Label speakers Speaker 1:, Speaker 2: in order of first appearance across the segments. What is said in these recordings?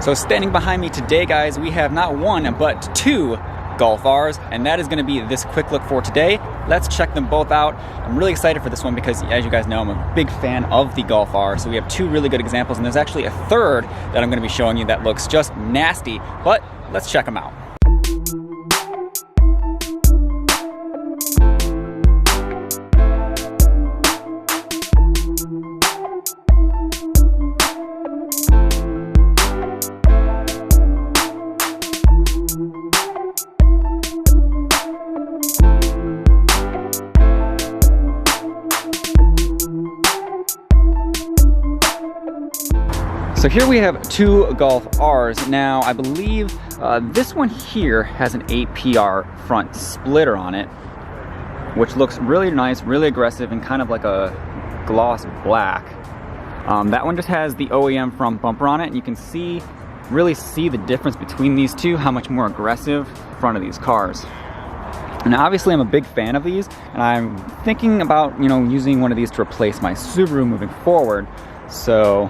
Speaker 1: So standing behind me today, guys, we have not one, but two Golf Rs, and that is going to be this quick look for today. Let's check them both out. I'm really excited for this one because, as you guys know, I'm a big fan of the Golf R. So we have two really good examples, and there's actually a third that I'm going to be showing you that looks just nasty, but let's check them out. So here we have two Golf Rs. Now, I believe this one here has an 8PR front splitter on it, which looks really nice, really aggressive, and kind of like a gloss black. That one just has the OEM front bumper on it, and you can really see the difference between these two, how much more aggressive the front of these cars. And obviously I'm a big fan of these, and I'm thinking about, using one of these to replace my Subaru moving forward. So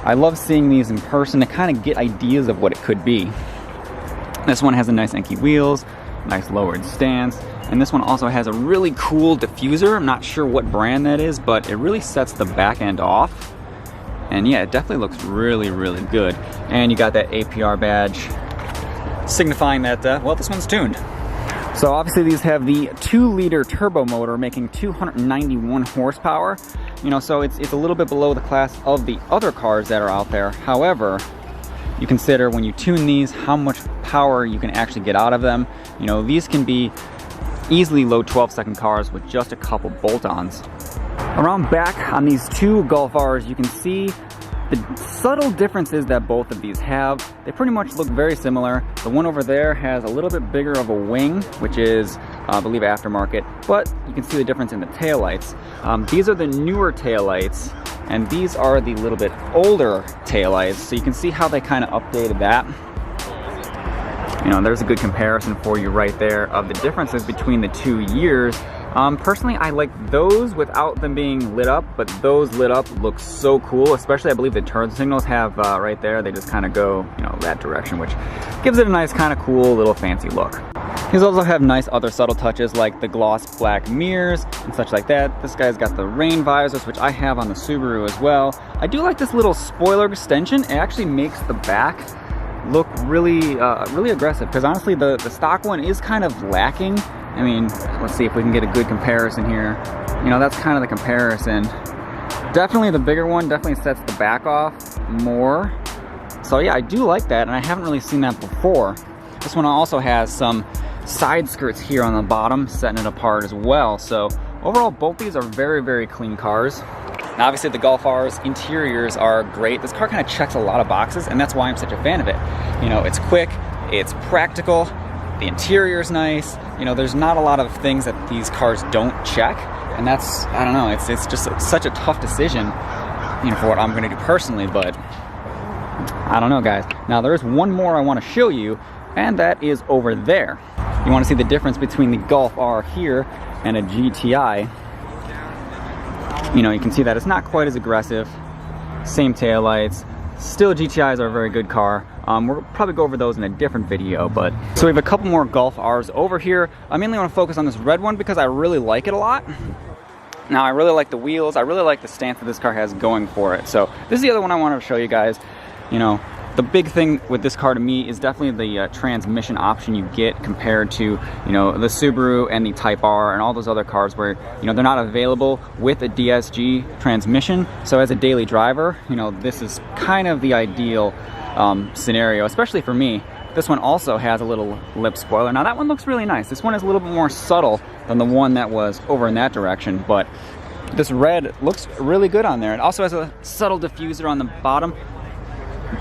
Speaker 1: I love seeing these in person to kind of get ideas of what it could be. This one has a nice Enki wheels, nice lowered stance, and this one also has a really cool diffuser. I'm not sure what brand that is, but it really sets the back end off. And yeah, it definitely looks really, really good. And you got that APR badge signifying that, well, this one's tuned. So obviously these have the 2-liter turbo motor making 291 horsepower. So it's a little bit below the class of the other cars that are out there. However, you consider when you tune these, how much power you can actually get out of them. These can be easily low 12-second cars with just a couple bolt-ons. Around back on these two Golf Rs, you can see the subtle differences that both of these have. They pretty much look very similar. The one over there has a little bit bigger of a wing, which is, I believe, aftermarket, but you can see the difference in the taillights. These are the newer taillights, and these are the little bit older taillights, so you can see how they kind of updated that. There's a good comparison for you right there of the differences between the 2 years. Personally, I like those without them being lit up, but those lit up look so cool, especially I believe the turn signals have right there, they just kind of go, that direction, which gives it a nice kind of cool little fancy look. These also have nice other subtle touches like the gloss black mirrors and such like that. This guy's got the rain visors, which I have on the Subaru as well. I do like this little spoiler extension. It actually makes the back look really, really aggressive, because honestly the stock one is kind of lacking. I mean, let's see if we can get a good comparison here. That's kind of the comparison. Definitely the bigger one definitely sets the back off more. So yeah, I do like that, and I haven't really seen that before. This one also has some side skirts here on the bottom, setting it apart as well. So overall, both these are very, very clean cars. Now, obviously the Golf R's interiors are great. This car kind of checks a lot of boxes, and that's why I'm such a fan of it. It's quick, it's practical, the interior's nice. There's not a lot of things that these cars don't check, and that's, I don't know, it's just such a tough decision, for what I'm gonna do personally, but I don't know, guys. Now, there is one more I wanna show you, and that is over there. You wanna see the difference between the Golf R here and a GTI. You can see that it's not quite as aggressive, same taillights. Still, GTIs are a very good car. We'll probably go over those in a different video, but... So we have a couple more Golf Rs over here. I mainly want to focus on this red one because I really like it a lot. Now, I really like the wheels. I really like the stance that this car has going for it. So this is the other one I wanted to show you guys. The big thing with this car to me is definitely the transmission option you get compared to, the Subaru and the Type R and all those other cars where, they're not available with a DSG transmission. So as a daily driver, this is kind of the ideal scenario, especially for me. This one also has a little lip spoiler. Now that one looks really nice. This one is a little bit more subtle than the one that was over in that direction, but this red looks really good on there. It also has a subtle diffuser on the bottom.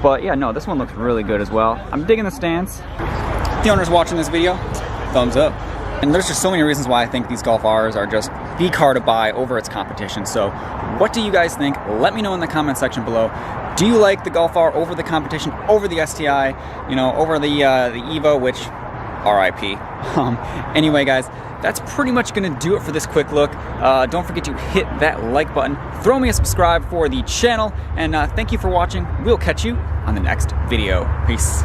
Speaker 1: But yeah, no, this one looks really good as well. I'm digging the stance. If the owner's watching this video, thumbs up. And there's just so many reasons why I think these Golf Rs are just the car to buy over its competition. So what do you guys think? Let me know in the comment section below. Do you like the Golf R over the competition, over the STI, over the Evo, which RIP. Anyway, guys, that's pretty much gonna do it for this quick look. Don't forget to hit that like button, throw me a subscribe for the channel, and thank you for watching. We'll catch you on the next video. Peace.